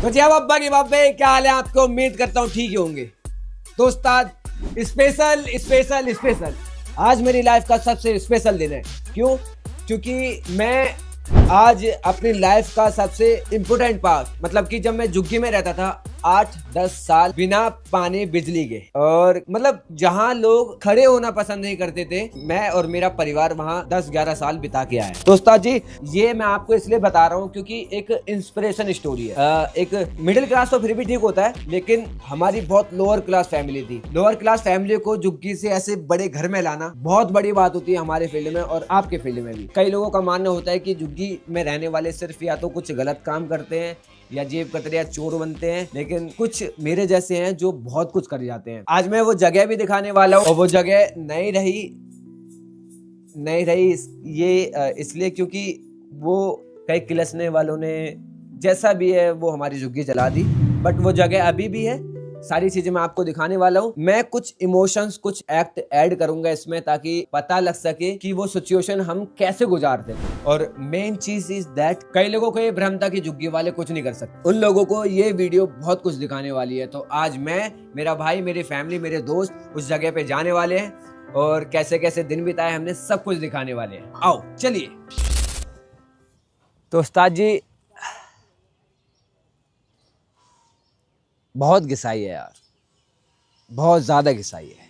तो जी अब्बा की बाबे क्या हाल है आपको। उम्मीद करता हूँ ठीक ही होंगे। तो उस्ताद स्पेशल स्पेशल स्पेशल आज मेरी लाइफ का सबसे स्पेशल दिन है। क्यों? क्योंकि मैं आज अपनी लाइफ का सबसे इम्पोर्टेंट पार्ट मतलब कि जब मैं झुग्गी में रहता था 8-10 साल बिना पानी बिजली के, और मतलब जहाँ लोग खड़े होना पसंद नहीं करते थे, मैं और मेरा परिवार वहाँ 10-11 साल बिता के आए। तो उस्ताद जी ये मैं आपको इसलिए बता रहा हूँ क्योंकि एक इंस्पिरेशन स्टोरी है। एक मिडिल क्लास तो फिर भी ठीक होता है, लेकिन हमारी बहुत लोअर क्लास फैमिली थी। लोअर क्लास फैमिली को झुग्गी से ऐसे बड़े घर में लाना बहुत बड़ी बात होती है हमारे फील्ड में और आपके फील्ड में भी। कई लोगों का मानना होता है कि झुग्गी में रहने वाले सिर्फ या तो कुछ गलत काम करते हैं या जेब कतरे या चोर बनते हैं, लेकिन कुछ मेरे जैसे हैं जो बहुत कुछ कर जाते हैं। आज मैं वो जगह भी दिखाने वाला हूँ और वो जगह नहीं रही ये इसलिए क्योंकि वो कई किलसने वालों ने जैसा भी है वो हमारी झुग्गी जला दी, बट वो जगह अभी भी है। सारी चीजें मैं आपको दिखाने वाला हूँ। मैं कुछ इमोशंस कुछ एक्ट ऐड करूंगा इसमें ताकि पता लग सके कि वो सिचुएशन हम कैसे गुजारते हैं। और मेन चीज इज दैट कई लोगों को ये भ्रम था कि झुग्गी वाले कुछ नहीं कर सकते, उन लोगों को ये वीडियो बहुत कुछ दिखाने वाली है। तो आज मैं, मेरा भाई, मेरी फैमिली, मेरे दोस्त उस जगह पे जाने वाले हैं और कैसे कैसे दिन बिताए हमने सब कुछ दिखाने वाले हैं। आओ चलिए। तो उस्ताद जी बहुत घिसाई है यार, बहुत ज्यादा घिसाई है,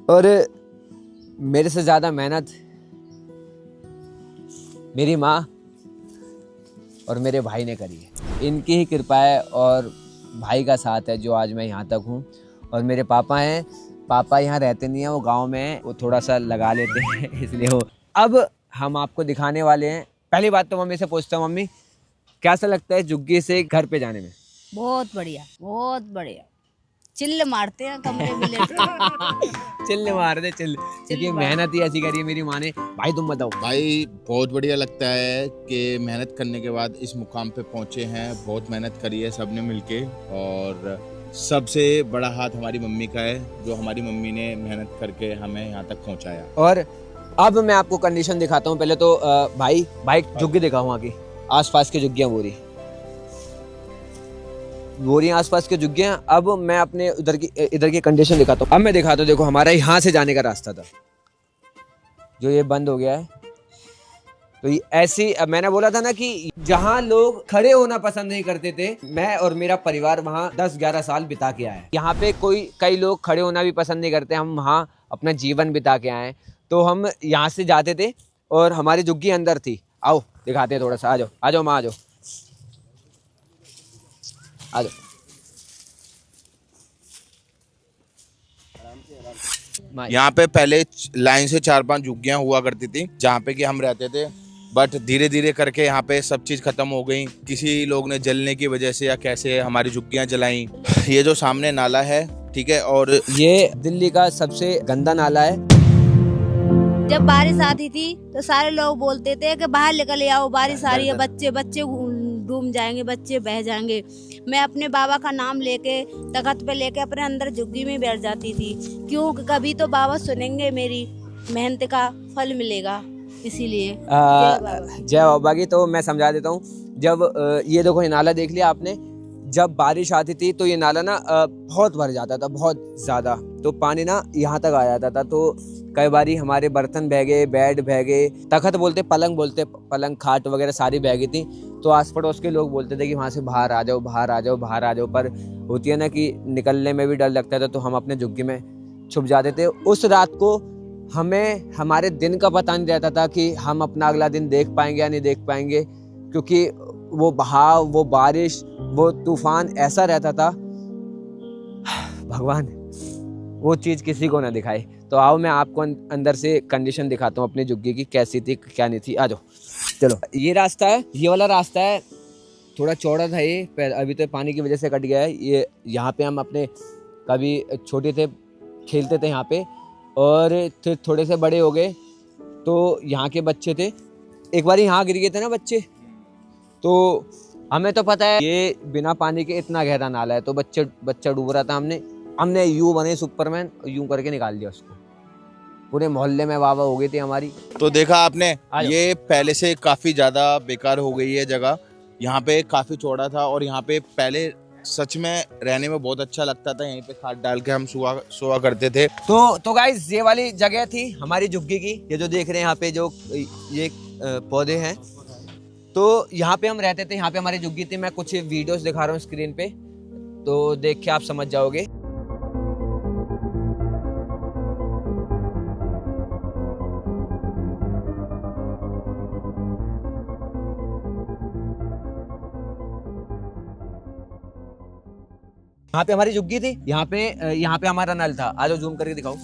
और मेरे से ज्यादा मेहनत मेरी माँ और मेरे भाई ने करी है। इनकी ही कृपा है और भाई का साथ है जो आज मैं यहाँ तक हूँ। और मेरे पापा हैं, पापा यहाँ रहते नहीं हैं, वो गांव में हैं, वो थोड़ा सा लगा लेते हैं इसलिए वो। अब हम आपको दिखाने वाले हैं। पहली बात तो मम्मी से पूछता हूँ, मम्मी कैसा लगता है झुग्गी से घर पे जाने में? बहुत बढ़िया, बहुत बढ़िया। चिल्ल मारते हैं कमरे में लेट के। चिल्ल मार दे चिल्ल, क्योंकि मेहनत ही ऐसी करी है मेरी माँ ने। भाई तुम बताओ। भाई बहुत बढ़िया लगता है कि मेहनत करने के बाद इस मुकाम पे पहुंचे हैं। बहुत मेहनत करी है सबने मिलके, और सबसे बड़ा हाथ हमारी मम्मी का है जो हमारी मम्मी ने मेहनत करके हमें यहाँ तक पहुँचाया। और अब मैं आपको कंडीशन दिखाता हूँ। पहले तो भाई झुग्गी दिखाऊँ वहाँ की, आसपास की झुग्गियाँ बोरी आसपास के झुग्गियाँ। अब मैं अपने इधर की कंडीशन दिखाता हूँ। अब मैं दिखाता हूँ, देखो हमारा यहाँ से जाने का रास्ता था जो ये बंद हो गया है। तो ये ऐसी, अब मैंने बोला था ना कि जहाँ लोग खड़े होना पसंद नहीं करते थे, मैं और मेरा परिवार वहाँ 10-11 साल बिता के आए। यहाँ पे कई लोग खड़े होना भी पसंद नहीं करते, हम वहाँ अपना जीवन बिता के आए। तो हम यहाँ से जाते थे और हमारी झुग्गी अंदर थी। आओ दिखाते हैं थोड़ा सा, आ जाओ माँ, आ जाओ। यहाँ पे पहले लाइन से 4-5 झुग्गियाँ हुआ करती थी जहाँ पे कि हम रहते थे, बट धीरे धीरे करके यहाँ पे सब चीज खत्म हो गई। किसी लोग ने जलने की वजह से या कैसे हमारी झुग्गियाँ जलाई। ये जो सामने नाला है, ठीक है, और ये दिल्ली का सबसे गंदा नाला है। जब बारिश आती थी तो सारे लोग बोलते थे कि बाहर निकल आओ, बारिश आ रही है, बच्चे डूब जाएंगे, बच्चे बह जाएंगे। मैं अपने बाबा का नाम लेके तख्त पे लेके अपने अंदर झुग्गी में बैठ जाती थी। क्यों? कभी तो बाबा सुनेंगे, मेरी मेहनत का फल मिलेगा, इसीलिए जय बाबा की। तो मैं समझा देता हूँ। जब ये देखो, ये नाला देख लिया आपने, जब बारिश आती थी तो ये नाला ना बहुत भर जाता था, बहुत ज्यादा। तो पानी ना यहाँ तक आ जाता था। तो कई बारी हमारे बर्तन बह गए, बेड बह गए, तख्त बोलते, पलंग खाट वगैरह सारी बह गई थी। तो आस पड़ोस के लोग बोलते थे कि वहाँ से बाहर आ जाओ। पर होती है ना कि निकलने में भी डर लगता था, तो हम अपने झुग्गी में छुप जाते थे। उस रात को हमें हमारे दिन का पता नहीं रहता था कि हम अपना अगला दिन देख पाएंगे या नहीं देख पाएंगे, क्योंकि वो बहाव, वो बारिश, वो तूफान ऐसा रहता था। भगवान वो चीज किसी को ना दिखाए। तो आओ मैं आपको अंदर से कंडीशन दिखाता हूँ अपनी झुग्गी की, कैसी थी क्या नहीं थी। आ जाओ चलो। ये रास्ता है, ये वाला रास्ता है, थोड़ा चौड़ा था ये, अभी तो पानी की वजह से कट गया है। ये यहाँ पे हम अपने कभी छोटे थे खेलते थे यहाँ पे, और फिर थोड़े से बड़े हो गए तो यहाँ के बच्चे थे, एक बार यहाँ गिर गए थे ना बच्चे। तो हमें तो पता है ये बिना पानी के इतना गहरा नाला है, तो बच्चा डूब रहा था। हमने यूं बने सुपरमैन, यूं करके निकाल दिया उसको। पूरे मोहल्ले में वाह वाह हो गई थी हमारी। तो देखा आपने, ये पहले से काफी ज्यादा बेकार हो गई है जगह, यहाँ पे काफ़ी चौड़ा था और यहाँ पे पहले सच में रहने में बहुत अच्छा लगता था। यहीं पे खाट डाल के हम सोआ करते थे। तो गाइस ये वाली जगह थी हमारी झुग्गी की। ये जो देख रहे हैं यहाँ पे जो ये पौधे हैं, तो यहाँ पे हम रहते थे, यहाँ पे हमारी झुग्गी थी। मैं कुछ वीडियोस दिखा रहा हूँ स्क्रीन पे, तो देख के आप समझ जाओगे। यहाँ पे हमारी झुग्गी थी, यहाँ पे हमारा नल था। आज जूम करके दिखाओ।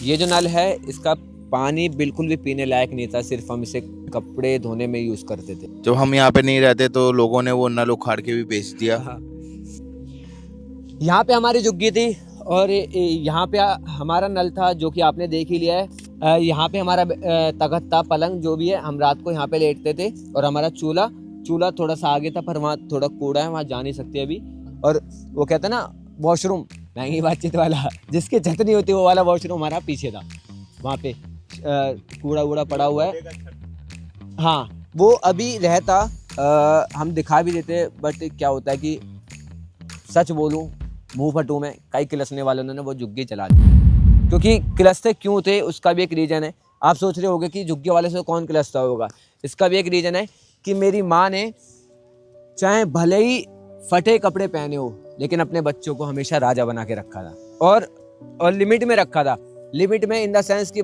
ये जो नल है इसका पानी बिल्कुल भी पीने लायक नहीं था, सिर्फ हम इसे कपड़े धोने में यूज करते थे। जब हम यहाँ पे नहीं रहते तो लोगों ने वो नल उखाड़ के भी बेच दिया। यहाँ पे हमारी झुग्गी थी और यहाँ पे हमारा नल था जो कि आपने देख ही लिया है। यहाँ पे हमारा तख्त था, पलंग जो भी है, हम रात को यहाँ पे लेटते थे। और हमारा चूल्हा थोड़ा सा आगे था, पर वहाँ थोड़ा कूड़ा है, वहाँ जा नहीं सकते अभी। और वो कहते हैं ना वॉशरूम, महंगी बातचीत वाला, जिसकी छत नहीं होती वो वाला वॉशरूम हमारा पीछे था। वहाँ पे कूड़ा वूड़ा पड़ा हुआ है। हाँ, वो अभी रहता, हम दिखा भी देते, बट क्या होता है कि सच बोलूं मुंह फटू में, कई किलसने वालों ने वो झुग्गी चला दी। क्योंकि किलसते क्यों थे उसका भी एक रीज़न है। आप सोच रहे होंगे कि झुग्गी वाले से कौन किलसता होगा। इसका भी एक रीज़न है कि मेरी माँ ने चाहे भले ही फटे कपड़े पहने हो, लेकिन अपने बच्चों को हमेशा राजा बना के रखा था। और लिमिट में रखा था। लिमिट में इन द सेंस कि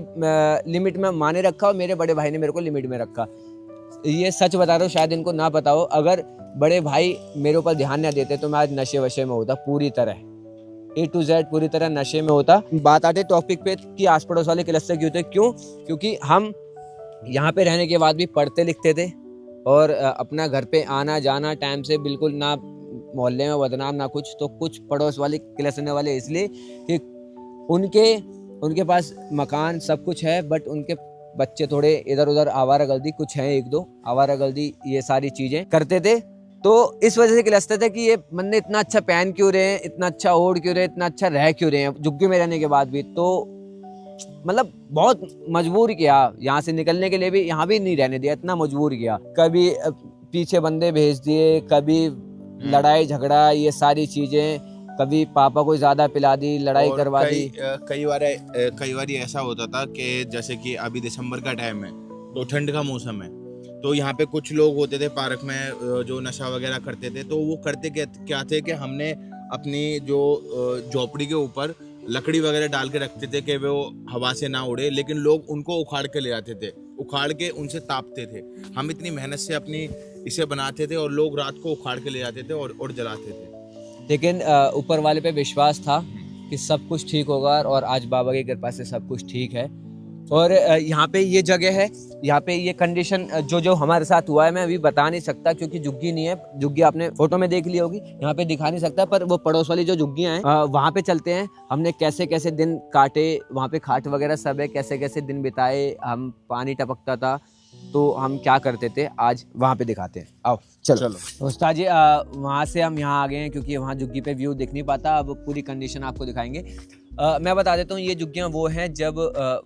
लिमिट में माँ ने रखा और मेरे बड़े भाई ने मेरे को लिमिट में रखा। ये सच बता रहा हूँ, शायद इनको ना पता हो। अगर बड़े भाई मेरे ऊपर ध्यान न देते तो मैं आज नशे वशे में होता, पूरी तरह A to Z पूरी तरह नशे में होता। बात आते टॉपिक पे कि आस पड़ोस वाले किलसते क्यों थे। क्योंकि हम यहाँ पे रहने के बाद भी पढ़ते लिखते थे और अपना घर पे आना जाना टाइम से बिल्कुल, ना मोहल्ले में बदनाम ना कुछ। तो कुछ पड़ोस वाले किलसने वाले इसलिए कि उनके पास मकान सब कुछ है, बट उनके बच्चे थोड़े इधर उधर आवारागर्दी, कुछ हैं एक दो आवारागर्दी, ये सारी चीजें करते थे। तो इस वजह से किलसते थे कि ये बंदे इतना अच्छा पहन क्यों रहे हैं, इतना अच्छा ओढ़ क्यों रहे हैं, इतना अच्छा रह क्यों रहे हैं झुग्गी में रहने के बाद भी। तो मतलब बहुत मजबूर किया, यहाँ से निकलने के लिए भी यहाँ भी नहीं रहने दिया, इतना मजबूर किया। कभी पीछे बंदे भेज दिए, कभी लड़ाई झगड़ा, ये सारी चीजें, कभी पापा को ज्यादा पिला दी, लड़ाई करवा दी। कई बार ऐसा होता था कि जैसे कि अभी दिसंबर का टाइम है तो ठंड का मौसम है, तो यहाँ पे कुछ लोग होते थे पार्क में जो नशा वगैरह करते थे। तो वो करते क्या थे कि हमने अपनी जो झोपड़ी के ऊपर लकड़ी वगैरह डाल के रखते थे कि वो हवा से ना उड़े, लेकिन लोग उनको उखाड़ के ले आते थे, उखाड़ के उनसे तापते थे। हम इतनी मेहनत से अपनी इसे बनाते थे और लोग रात को उखाड़ के ले आते थे और जलाते थे। लेकिन ऊपर वाले पे विश्वास था कि सब कुछ ठीक होगा, और आज बाबा की कृपा से सब कुछ ठीक है। और यहाँ पे ये जगह है, यहाँ पे ये कंडीशन जो हमारे साथ हुआ है मैं अभी बता नहीं सकता, क्योंकि झुग्गी नहीं है। झुग्गी आपने फोटो में देख ली होगी, यहाँ पे दिखा नहीं सकता। पर वो पड़ोस वाली जो झुग्गियाँ हैं वहाँ पे चलते हैं। हमने कैसे कैसे दिन काटे, वहाँ पे खाट वगैरह सब है, कैसे कैसे दिन बिताए। हम पानी टपकता था तो हम क्या करते थे, आज वहाँ पे दिखाते हैं। आओ चलो। उस्ताद जी वहाँ से हम यहाँ आ गए हैं, क्योंकि वहाँ झुग्गी पे व्यू दिख नहीं पाता। अब पूरी कंडीशन आपको दिखाएंगे। मैं बता देता हूँ, ये झुग्गियाँ वो हैं जब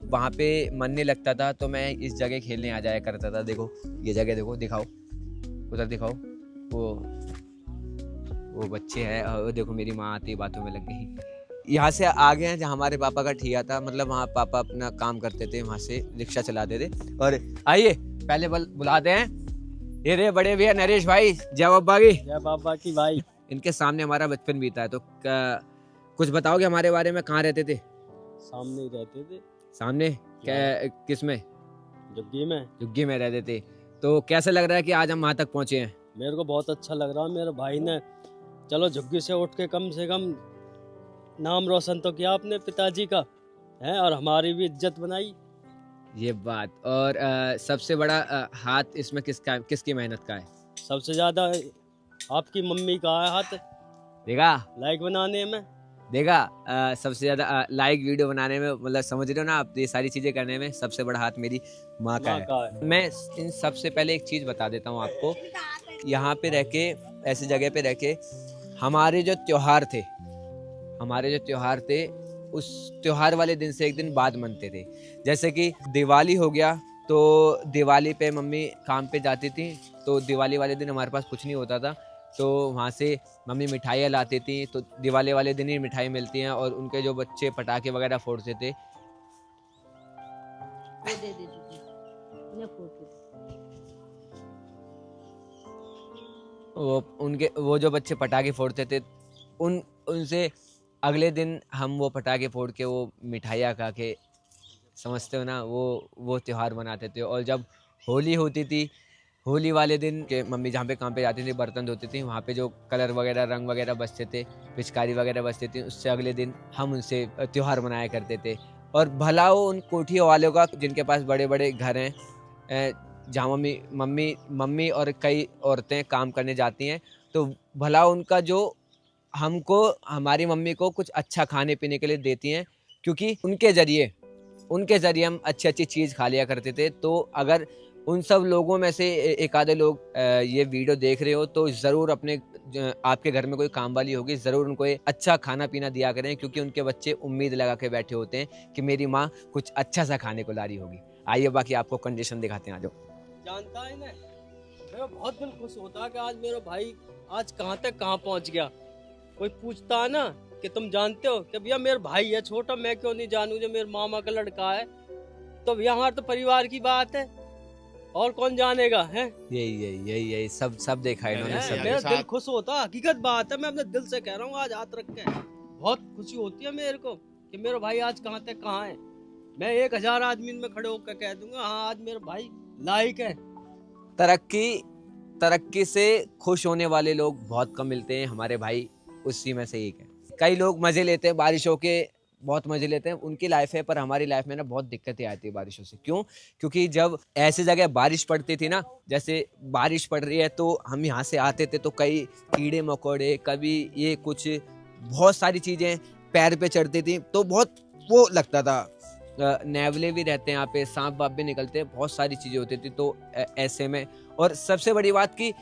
वहाँ पे मन नहीं लगता था तो मैं इस जगह खेलने आ जाया करता था। देखो ये जगह, देखो, दिखाओ उधर, दिखाओ वो बच्चे हैं। देखो मेरी माँ आती, बातों में लग गई। यहाँ से आ गए हैं जहाँ हमारे पापा का ठिया था, मतलब वहाँ पापा अपना काम करते थे, वहाँ से रिक्शा चलाते थे। और आइए पहले बुलाते हैं, ये रे बड़े भैया नरेश भाई, जय बाबा की। जय बाबा की भाई। इनके सामने हमारा बचपन बीता है, तो कुछ बताओगे हमारे बारे में? कहाँ रहते थे? सामने ही रहते थे। सामने क्या, किस में? झुग्गी में रहते थे। तो कैसा लग रहा है कि आज हम वहाँ तक पहुँचे हैं? मेरे को बहुत अच्छा लग रहा है। मेरे भाई ने चलो झुग्गी से उठ के कम से कम नाम रोशन तो किया अपने पिताजी का है, और हमारी भी इज्जत बनाई। ये बात। और सबसे बड़ा हाथ इसमें किसकी मेहनत का है? सबसे ज्यादा आपकी मम्मी का है हाथ। देखा, लाइक बनाने में, देखा, सबसे ज्यादा लाइक वीडियो बनाने में, मतलब समझ रहे हो ना आप, ये सारी चीजें करने में सबसे बड़ा हाथ मेरी माँ का है। मैं इन सबसे पहले एक चीज बता देता हूँ आपको। यहाँ पे रह के, ऐसी जगह पे रह के, हमारे जो त्योहार थे उस त्योहार वाले दिन से एक दिन बाद मनते थे। जैसे कि दिवाली हो गया, तो दिवाली पे मम्मी काम पे जाती थी, तो दिवाली वाले दिन हमारे पास कुछ नहीं होता था, तो वहाँ से मम्मी मिठाइयाँ लाती थी, तो दिवाली वाले दिन ही मिठाई मिलती हैं। और उनके जो बच्चे पटाखे वगैरह फोड़ते थे, वो दे देती थी, उन्हें फोड़ती थी। वो जो बच्चे पटाखे फोड़ते थे, उनसे अगले दिन हम वो पटाखे फोड़ के वो मिठाइयाँ खा के, समझते हो ना, वो त्यौहार मनाते थे। और जब होली होती थी, होली वाले दिन के मम्मी जहाँ पे काम पे जाती थी, बर्तन धोती थी, वहाँ पे जो कलर वगैरह रंग वगैरह बचते थे, पिचकारी वगैरह बचती थी, उससे अगले दिन हम उनसे त्यौहार मनाया करते थे। और भला हो उन कोठियों वालों का जिनके पास बड़े बड़े घर हैं, जहाँ मम्मी और कई औरतें काम करने जाती हैं, तो भला उनका जो हमको, हमारी मम्मी को कुछ अच्छा खाने पीने के लिए देती हैं, क्योंकि उनके ज़रिए हम अच्छी अच्छी चीज़ खा लिया करते थे। तो अगर उन सब लोगों में से एक आधे लोग ये वीडियो देख रहे हो, तो ज़रूर आपके घर में कोई काम वाली होगी, ज़रूर उनको ये अच्छा खाना पीना दिया करें, क्योंकि उनके बच्चे उम्मीद लगा के बैठे होते हैं कि मेरी माँ कुछ अच्छा सा खाने को ला रही होगी। आइए बाकी आपको कंडीशन दिखाते हैं, आ जाओ। जानता है ना, मेरा बहुत दिल खुश होता है कि आज मेरा भाई आज कहाँ तक कहाँ पहुँच गया। कोई पूछता है ना कि तुम जानते हो कि भैया मेरा भाई है छोटा, मैं क्यों नहीं जानूं जो मेरे मामा का लड़का है, तो भैया हमारे तो परिवार की बात है, और कौन जानेगा है। यही सब देखा इन्होंने, सब मेरा दिल खुश होता, हकीकत बात है, मैं अपने दिल से कह रहा हूँ। आज हाथ रख के बहुत खुशी होती है मेरे को कि मेरा भाई आज कहाँ तक कहाँ है। मैं 1000 आदमी में खड़े होकर कह दूंगा हाँ आज मेरा भाई लायक है। तरक्की से खुश होने वाले लोग बहुत कम मिलते हैं, हमारे भाई उसी में से एक है। कई लोग मजे लेते हैं बारिशों के, बहुत मजे लेते हैं, उनकी लाइफ है, पर हमारी लाइफ में ना बहुत दिक्कतें आती है बारिशों से। क्यों? क्योंकि जब ऐसी जगह बारिश पड़ती थी ना, जैसे बारिश पड़ रही है तो हम यहाँ से आते थे, तो कई कीड़े मकोड़े, कभी ये कुछ बहुत सारी चीजें पैर पे चढ़ती थी, तो बहुत वो लगता था। नेवले भी रहते हैं यहाँ पे, सांप वाप भी निकलते हैं, बहुत सारी चीजें होती थी। तो ऐसे में, और सबसे बड़ी बात की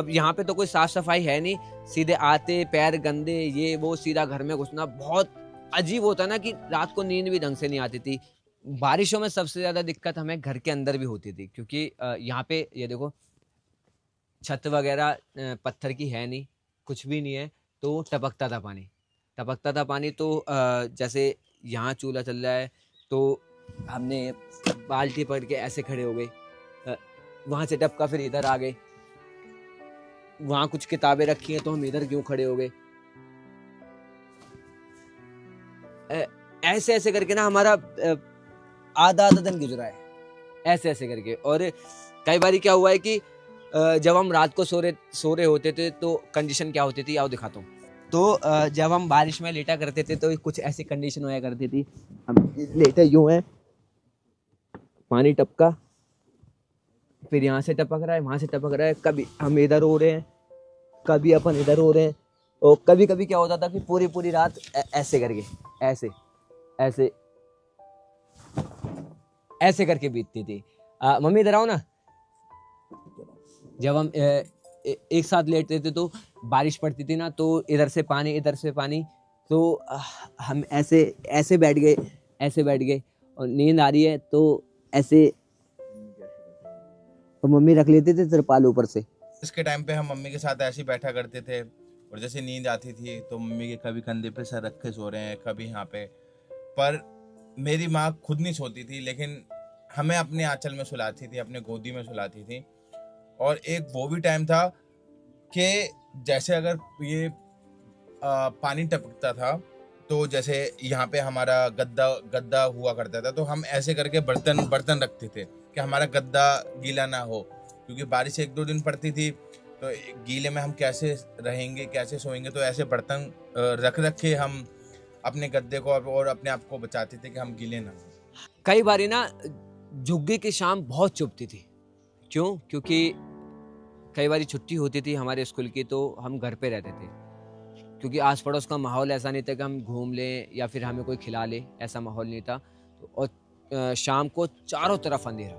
यहाँ पे तो कोई साफ सफाई है नहीं, सीधे आते पैर गंदे, ये वो, सीधा घर में घुसना, बहुत अजीब होता ना कि रात को नींद भी ढंग से नहीं आती थी। बारिशों में सबसे ज्यादा दिक्कत हमें घर के अंदर भी होती थी, क्योंकि यहाँ पे ये देखो छत वगैरह पत्थर की है नहीं, कुछ भी नहीं है, तो टपकता था पानी। तो जैसे यहाँ चूल्हा चल रहा है, तो हमने बाल्टी पकड़ के ऐसे खड़े हो गए, वहां से टपका, फिर इधर आ गए, वहां कुछ किताबें रखी हैं तो हम इधर क्यों खड़े हो गए। ऐसे ऐसे करके ना हमारा आधा दिन गुजरा है, ऐसे ऐसे करके। और कई बार क्या हुआ है कि जब हम रात को सो रहे होते थे, तो कंडीशन क्या होती थी, आओ दिखाता हूँ। तो जब हम बारिश में लेटा करते थे, तो कुछ ऐसी कंडीशन होया करती थी। हम लेटे यूं हैं, पानी टपका, फिर यहाँ से टपक रहा है, वहां से टपक रहा है, कभी हम इधर हो रहे हैं, कभी अपन इधर हो रहे हैं। और कभी कभी क्या होता था कि पूरी पूरी रात ऐसे करके, ऐसे करके बीतती थी। मम्मी इधर आओ ना। जब हम एक साथ लेटते थे, तो बारिश पड़ती थी ना, तो इधर से पानी, तो हम ऐसे बैठ गए, और नींद आ रही है तो ऐसे, तो मम्मी रख लेते थे तिरपाल ऊपर से। इसके टाइम पे हम मम्मी के साथ ऐसे ही बैठा करते थे, और जैसे नींद आती थी तो मम्मी के कभी कंधे पे सर रख के सो रहे हैं, कभी यहाँ पे। पर मेरी माँ खुद नहीं सोती थी, लेकिन हमें अपने आंचल में सुलाती थी, अपने गोदी में सुलाती थी। और एक वो भी टाइम था कि जैसे अगर ये पानी टपकता था, तो जैसे यहाँ पे हमारा गद्दा हुआ करता था, तो हम ऐसे करके बर्तन रखते थे कि हमारा गद्दा गीला ना हो, क्योंकि बारिश 1-2 दिन पड़ती थी, तो गीले में हम कैसे रहेंगे, कैसे सोएंगे। तो ऐसे बर्तन रख के हम अपने गद्दे को और अपने आप को बचाते थे कि हम गीले ना हो। कई बारी ना झुग्गी की शाम बहुत चुभती थी। क्यों? क्योंकि कई बारी छुट्टी होती थी हमारे स्कूल की, तो हम घर पे रहते थे, क्योंकि आस पड़ोस का माहौल ऐसा नहीं था कि हम घूम लें या फिर हमें कोई खिला ले, ऐसा माहौल नहीं था। और शाम को चारों तरफ अंधेरा,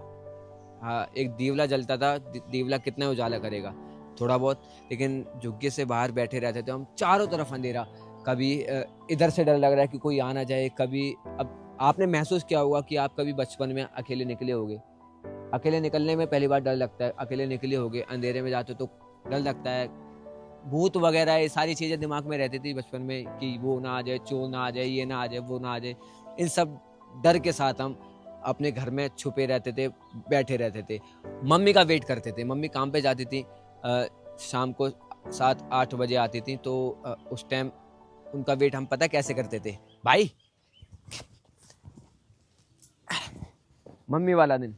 हाँ, एक दीवला जलता था, दीवला कितना उजाला करेगा, थोड़ा बहुत, लेकिन झुग्गी से बाहर बैठे रहते थे हम, चारों तरफ अंधेरा। कभी इधर से डर लग रहा है कि कोई आ ना जाए, कभी अब आपने महसूस किया होगा कि आप कभी बचपन में अकेले निकले होगे। अकेले निकलने में पहली बार डर लगता है, अकेले निकले होगे, अंधेरे में जाते हो तो डर लगता है, भूत वगैरह ये सारी चीज़ें दिमाग में रहती थी बचपन में कि वो ना आ जाए, चोर ना आ जाए, ये ना आ जाए, वो ना आ जाए। इन सब डर के साथ हम अपने घर में छुपे रहते थे, बैठे रहते थे, मम्मी का वेट करते थे। मम्मी काम पे जाती थी, शाम को 7-8 बजे आती थी, तो उस टाइम उनका वेट हम पता कैसे करते थे भाई। मम्मी वाला दिन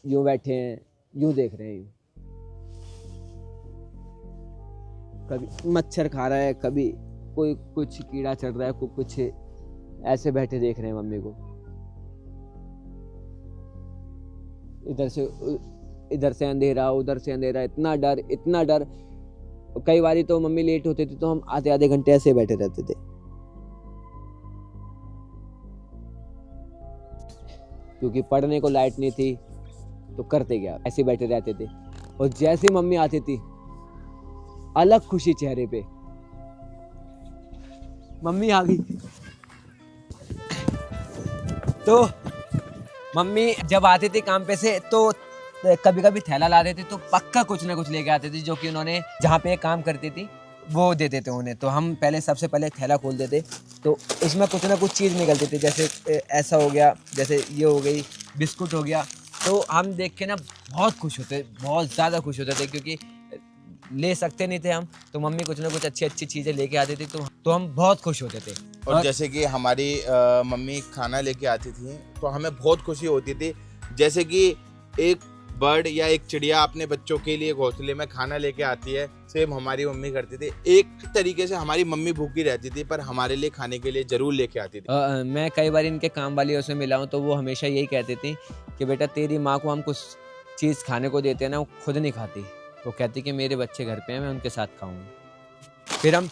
यूँ बैठे हैं, यूँ देख रहे हैं, यूँ कभी मच्छर खा रहा है, कभी कोई कुछ कीड़ा चढ़ रहा है, कोई कुछ, ऐसे बैठे देख रहे हैं मम्मी को। इधर से अंधेरा, उधर से अंधेरा, इतना डर। कई बारी तो मम्मी लेट होती थी तो हम आधे घंटे ऐसे बैठे रहते थे, क्योंकि पढ़ने को लाइट नहीं थी तो करते क्या, ऐसे बैठे रहते थे। और जैसे मम्मी आती थी, अलग खुशी चेहरे पे, मम्मी आ गई। तो मम्मी जब आती थी काम पे से तो कभी कभी थैला ला देती, तो पक्का कुछ ना कुछ लेके आती थी, जो कि उन्होंने जहाँ पे काम करती थी वो देते थे उन्हें। तो हम सबसे पहले थैला खोल देते, तो उसमें कुछ ना कुछ चीज़ निकलती थी, जैसे ऐसा हो गया, जैसे ये हो गई, बिस्कुट हो गया। तो हम देख के ना बहुत खुश होते, बहुत ज़्यादा खुश होते थे, क्योंकि ले सकते नहीं थे हम, तो मम्मी कुछ ना कुछ अच्छी चीज़ें लेके आती थी, तो हम बहुत खुश होते थे। और जैसे कि हमारी मम्मी खाना लेके आती थी तो हमें बहुत खुशी होती थी। जैसे कि एक बर्ड या एक चिड़िया अपने बच्चों के लिए घोंसले में खाना लेके आती है, सेम हमारी मम्मी करती थी। एक तरीके से हमारी मम्मी भूखी रहती थी पर हमारे लिए खाने के लिए जरूर लेके आती थी। मैं कई बार इनके काम वालियों से मिला हूँ, तो वो हमेशा यही कहती थी कि बेटा तेरी माँ को हम कुछ चीज़ खाने को देते हैं ना, वो खुद नहीं खाती। वो कहती कि मेरे बच्चे घर पे हैं, मैं उनके साथ खाऊंगी। फिर हम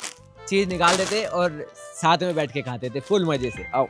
चीज़ निकाल देते और साथ में बैठ के खाते थे फुल मज़े से। आओ,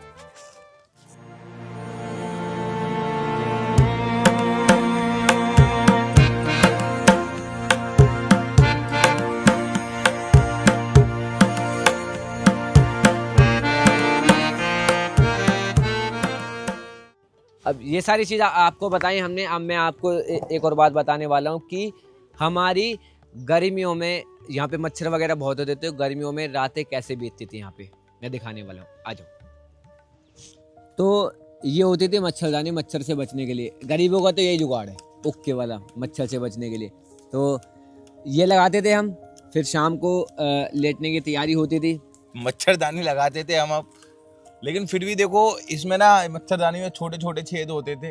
अब ये सारी चीज़ आपको बताई हमने। अब मैं आपको एक और बात बताने वाला हूँ कि हमारी गर्मियों में यहाँ पे मच्छर वगैरह बहुत होते थे, गर्मियों में रातें कैसे बीतती थी यहाँ पे मैं दिखाने वाला हूँ, आ जाओ। तो ये होती थी मच्छरदानी, मच्छर से बचने के लिए। गरीबों का तो यही जुगाड़ है, उक्के वाला, मच्छर से बचने के लिए। तो ये लगाते थे हम, फिर शाम को लेटने की तैयारी होती थी, मच्छरदानी लगाते थे हम। अब लेकिन फिर भी देखो इसमें ना मच्छरदानी में छोटे छोटे छेद होते थे,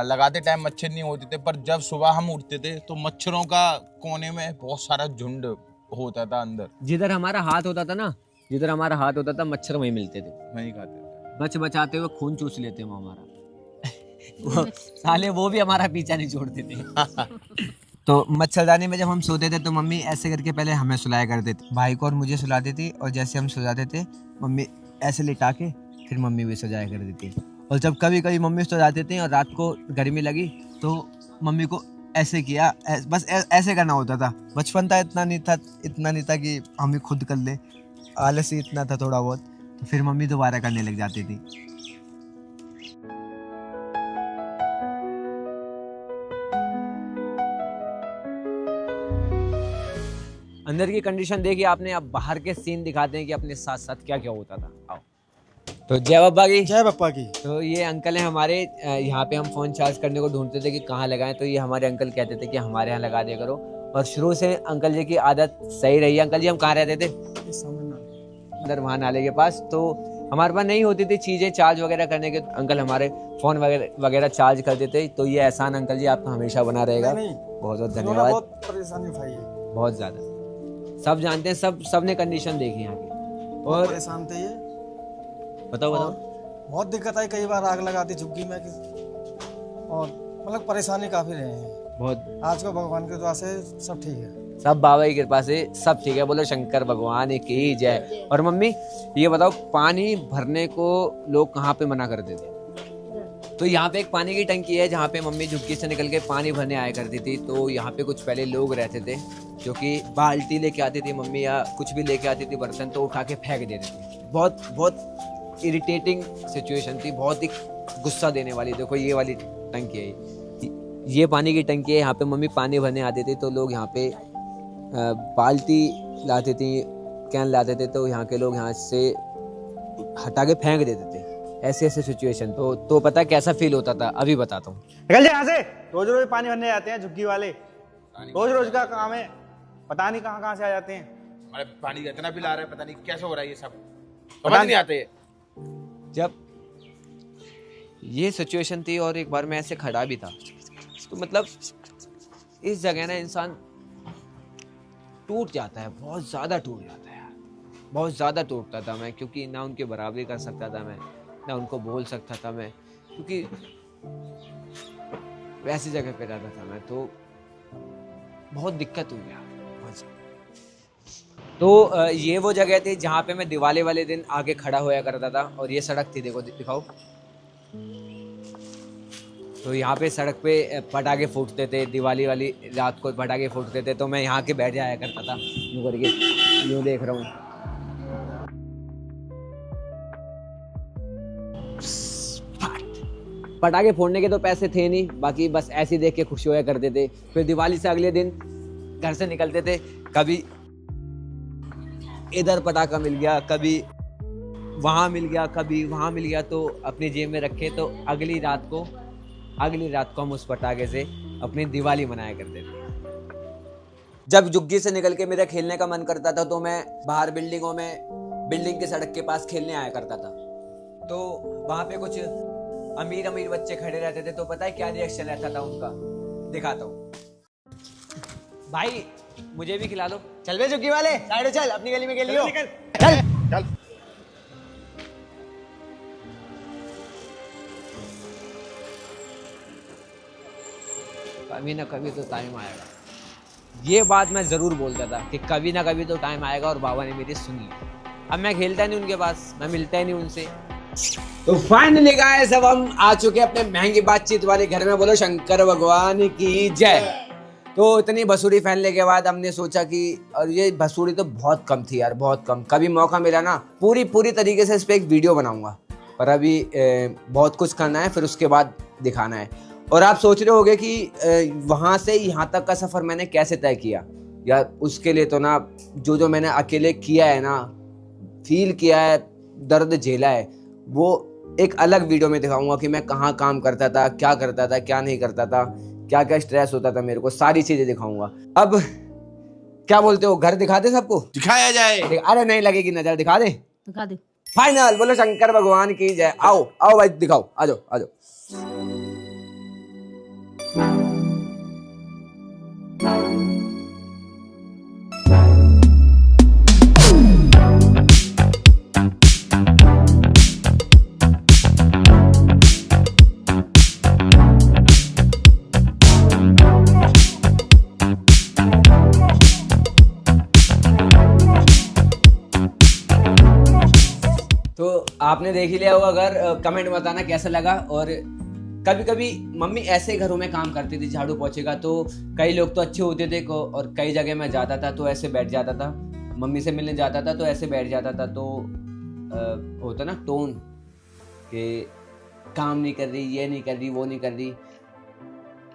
लगाते टाइम मच्छर नहीं होते थे, पर जब सुबह हम उठते थे तो मच्छरों का कोने में बहुत सारा झुंड होता था अंदर। जिधर हमारा हाथ होता था ना, जिधर हमारा हाथ होता था मच्छर वहीं मिलते थे, वहीं खाते थे। बच बचाते हुए खून चूस लेते वो हमारा। वो साले वो भी हमारा पीछा नहीं छोड़ते थे। तो मच्छरदानी में जब हम सोते थे तो मम्मी ऐसे करके पहले हमें सुलाया करते थे, भाई को और मुझे सुलाती थी, और जैसे हम सो जाते थे मम्मी ऐसे लिटा के फिर मम्मी भी सो जाया करती थी। और जब कभी कभी मम्मी सो जाती थी और रात को गर्मी लगी तो मम्मी को ऐसे किया, बस ऐसे करना होता था। बचपन था, इतना नहीं था कि हम ही खुद कर ले, आलस ही इतना था थोड़ा बहुत। तो फिर मम्मी दोबारा करने लग जाती थी। अंदर की कंडीशन देखी आपने, अब बाहर के सीन दिखाते हैं कि अपने साथ साथ क्या क्या होता था। आओ। तो जय बाबा की। जय बाबा की। तो ये अंकल हैं हमारे, यहाँ पे हम फोन चार्ज करने को ढूंढते थे कि कहाँ लगाएं, तो ये हमारे अंकल कहते थे कि हमारे यहाँ लगा दिया करो। और शुरू से अंकल जी की आदत सही रही है। अंकल जी हम कहाँ रहते थे? अंदर वहाँ नाले के पास। तो हमारे पास नहीं होती थी चीज़ें चार्ज वगैरह करने के, अंकल हमारे फ़ोन वगैरह चार्ज कर देते। तो ये एहसान अंकल जी आपका हमेशा बना रहेगा। बहुत बहुत धन्यवाद। बहुत परेशानी उठाई है, बहुत ज़्यादा, सब जानते हैं, सब ने कंडीशन देखी यहाँ की। और परेशान थे ये, बताओ। बहुत दिक्कत आई, कई बार आग लगाती झुग्गी में, और मतलब परेशानी काफ़ी रहे हैं बहुत। आज को भगवान की दुआ से सब ठीक है, सब बाबा की कृपा से सब ठीक है। बोलो शंकर भगवान की जय। और मम्मी ये बताओ, पानी भरने को लोग कहाँ पे मना करते थे? तो यहाँ पे एक पानी की टंकी है जहाँ पे मम्मी झुग्गी से निकल के पानी भरने आया करती थी। तो यहाँ पे कुछ पहले लोग रहते थे जो कि बाल्टी लेके आती थी मम्मी, या कुछ भी लेके आती थी बर्तन, तो उठा के फेंक देते थे। बहुत इरिटेटिंग सिचुएशन थी, बहुत ही गुस्सा देने वाली। देखो ये वाली टंकी है, ये पानी की टंकी है। यहाँ पे मम्मी पानी भरने आते थे तो लोग यहाँ पे बाल्टी लाते थे, कैन लाते थे, तो यहाँ के लोग यहाँ से हटा के फेंक देते थे। ऐसे ऐसे सिचुएशन तो पता कैसा फील होता था, अभी बताता हूँ। निकल जाए यहाँ से। रोज रोज पानी भरने जाते हैं झुग्गी वाले, रोज रोज का काम है, पता नहीं कहाँ से आ जाते हैं। हमारे पानी इतना पिला रहे हैं, पता नहीं कैसे हो रहा है ये सब, समझ नहीं आते। जब ये सिचुएशन थी और एक बार मैं ऐसे खड़ा भी था, तो मतलब इस जगह ना इंसान टूट जाता है, बहुत ज़्यादा टूट जाता है यार, बहुत ज़्यादा टूटता था मैं, क्योंकि ना उनके बराबरी कर सकता था मैं, ना उनको बोल सकता था मैं, क्योंकि वैसी जगह पे रहता था मैं। तो बहुत दिक्कत हुई यार, बहुत ज़्यादा। तो ये वो जगह थी जहाँ पे मैं दिवाली वाले दिन आके खड़ा होया करता था, और ये सड़क थी, देखो दिखाओ। तो यहाँ पे सड़क पे पटाखे फूटते थे, दिवाली वाली रात को पटाखे फूटते थे, तो मैं यहाँ के बैठ जाया करता था यूँ करके, यूँ देख रहा हूँ। पटाखे फोड़ने के तो पैसे थे नहीं, बाकी बस ऐसे देख के खुशी होया करते थे। फिर दिवाली से अगले दिन घर से निकलते थे, कभी इधर पटाखा मिल गया, कभी वहाँ मिल गया, कभी वहाँ मिल गया, तो अपनी जेब में रखे, तो अगली रात को हम उस पटाखे से अपनी दिवाली मनाया करते थे। जब झुग्गी से निकल के मेरा खेलने का मन करता था, तो मैं बाहर बिल्डिंग के सड़क के पास खेलने आया करता था। तो वहाँ पे कुछ अमीर बच्चे खड़े रहते थे, तो पता है क्या रिएक्शन रहता था उनका, दिखाता हूँ। भाई मुझे भी खिला दो। चल बे झुग्गी वाले, साइड चल, अपनी गली में खेलियो। चल चल। कभी ना कभी तो टाइम आएगा, ये बात मैं जरूर बोलता था कि कभी ना कभी तो टाइम आएगा, और बाबा ने मेरी सुन ली। अब मैं खेलता नहीं उनके पास, मैं मिलता ही नहीं उनसे। तो फाइनली गाइस, अब हम आ चुके हैं अपने महंगी बातचीत वाले घर में। बोलो शंकर भगवान की जय। तो इतनी भसूड़ी फैलने के बाद हमने सोचा कि, और ये भसूड़ी तो बहुत कम थी यार, बहुत कम। कभी मौका मिला ना पूरी तरीके से इस पर एक वीडियो बनाऊंगा, पर अभी बहुत कुछ करना है, फिर उसके बाद दिखाना है। और आप सोच रहे होगे कि वहाँ से यहाँ तक का सफ़र मैंने कैसे तय किया, या उसके लिए तो ना जो मैंने अकेले किया है ना, फील किया है, दर्द झेला है, वो एक अलग वीडियो में दिखाऊंगा कि मैं कहाँ काम करता था, क्या करता था, क्या नहीं करता था, क्या क्या स्ट्रेस होता था मेरे को, सारी चीजें दिखाऊंगा। अब क्या बोलते हो, घर दिखा दे सबको? दिखाया जाए। अरे नहीं लगेगी नजर, दिखा दे, दिखा दे। फाइनल। बोलो शंकर भगवान की जय। आओ आओ भाई दिखाओ, आ जाओ आ जाओ। तो आपने देख ही लिया होगा घर, कमेंट में बताना कैसा लगा। और कभी कभी मम्मी ऐसे घरों में काम करती थी, झाड़ू पोछेगा, तो कई लोग तो अच्छे होते थे और कई जगह मैं जाता था तो ऐसे बैठ जाता था, मम्मी से मिलने जाता था तो ऐसे बैठ जाता था, तो होता ना टोन कि काम नहीं कर रही, ये नहीं कर रही, वो नहीं कर रही,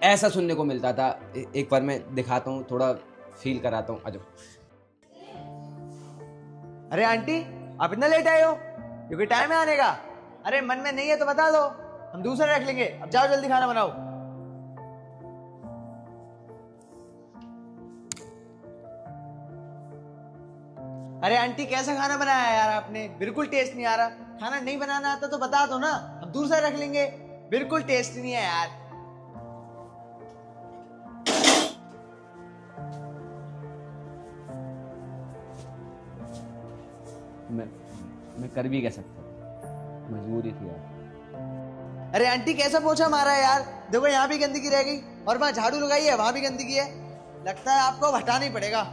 ऐसा सुनने को मिलता था। एक बार मैं दिखाता हूँ, थोड़ा फील कराता हूँ। आ जाओ। अरे आंटी, आप इतना लेट आए हो, क्योंकि टाइम है आने का। अरे मन में नहीं है तो बता दो, हम दूसरा रख लेंगे। अब जाओ जल्दी खाना बनाओ। अरे आंटी, कैसा खाना बनाया है यार आपने, बिल्कुल टेस्ट नहीं आ रहा। खाना नहीं बनाना आता तो बता दो ना, हम दूसरा रख लेंगे। बिल्कुल टेस्ट नहीं है यार। मैं कर भी क्या सकता, मजबूरी थी यार। अरे आंटी, कैसा पोछा मारा है यार, देखो यहाँ भी गंदगी रह गई, और वहां झाड़ू लगाई है, वहां भी गंदगी है। लगता है आपको हटाना ही पड़ेगा।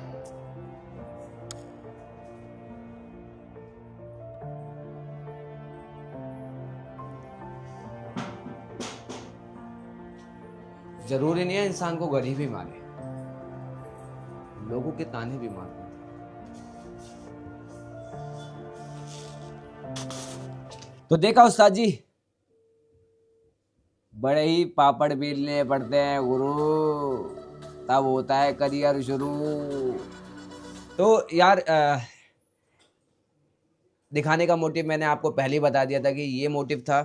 जरूरी नहीं है इंसान को गरीब ही मारे, लोगों के ताने भी मारते। तो देखा उस्ताद जी, बड़े ही पापड़ बेलने पड़ते हैं गुरु, तब होता है करियर शुरू। तो यार दिखाने का मोटिव मैंने आपको पहले ही बता दिया था कि ये मोटिव था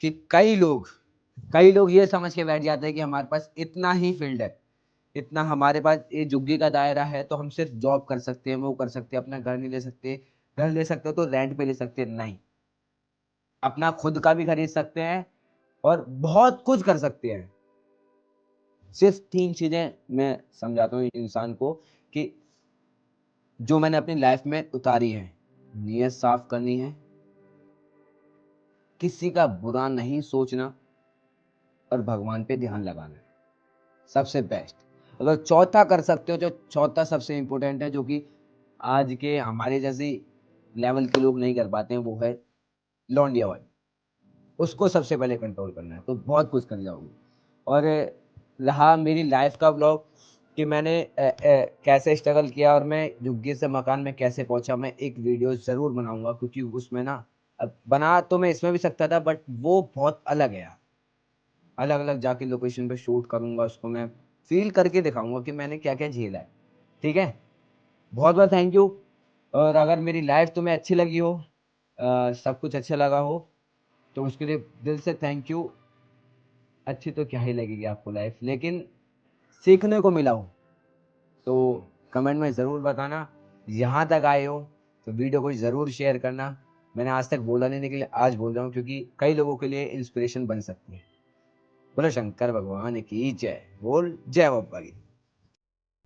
कि कई लोग ये समझ के बैठ जाते हैं कि हमारे पास इतना ही फील्ड है, इतना हमारे पास ये झुग्गी का दायरा है तो हम सिर्फ जॉब कर सकते हैं, वो कर सकते हैं, अपना घर नहीं ले सकते। घर ले सकते हो तो रेंट पे ले सकते हैं, नहीं, अपना खुद का भी खरीद सकते हैं और बहुत कुछ कर सकते हैं। सिर्फ 3 चीजें मैं समझाता हूँ इंसान को कि जो मैंने अपनी लाइफ में उतारी है। नीयत साफ करनी है, किसी का बुरा नहीं सोचना और भगवान पे ध्यान लगाना है, सबसे बेस्ट। अगर चौथा कर सकते हो, जो चौथा सबसे इंपॉर्टेंट है, जो कि आज के हमारे जैसे लेवल के लोग नहीं कर पाते हैं, वो है लौंडिया वाली। उसको सबसे पहले कंट्रोल करना है तो बहुत कुछ कर जाओगे। और रहा मेरी लाइफ का ब्लॉग कि मैंने कैसे स्ट्रगल किया और मैं झुग्गी से मकान में कैसे पहुंचा, मैं एक वीडियो ज़रूर बनाऊंगा, क्योंकि उसमें ना, अब बना तो मैं इसमें भी सकता था बट वो बहुत अलग है यार। अलग अलग जाके लोकेशन पे शूट करूंगा, उसको मैं फील करके दिखाऊंगा कि मैंने क्या क्या झेला है। ठीक है, बहुत बहुत थैंक यू। और अगर मेरी लाइफ तुम्हें अच्छी लगी हो, सब कुछ अच्छा लगा हो, तो उसके लिए दिल से थैंक यू। अच्छी तो क्या ही लगेगी आपको लाइफ, लेकिन सीखने को मिला हो तो कमेंट में ज़रूर बताना। यहाँ तक आए हो तो वीडियो को ज़रूर शेयर करना। मैंने आज तक बोला नहीं लेकिन आज बोल रहा हूँ, क्योंकि कई लोगों के लिए इंस्पिरेशन बन सकती है। बोलो शंकर भगवान की जय, बोल जय बाबा की।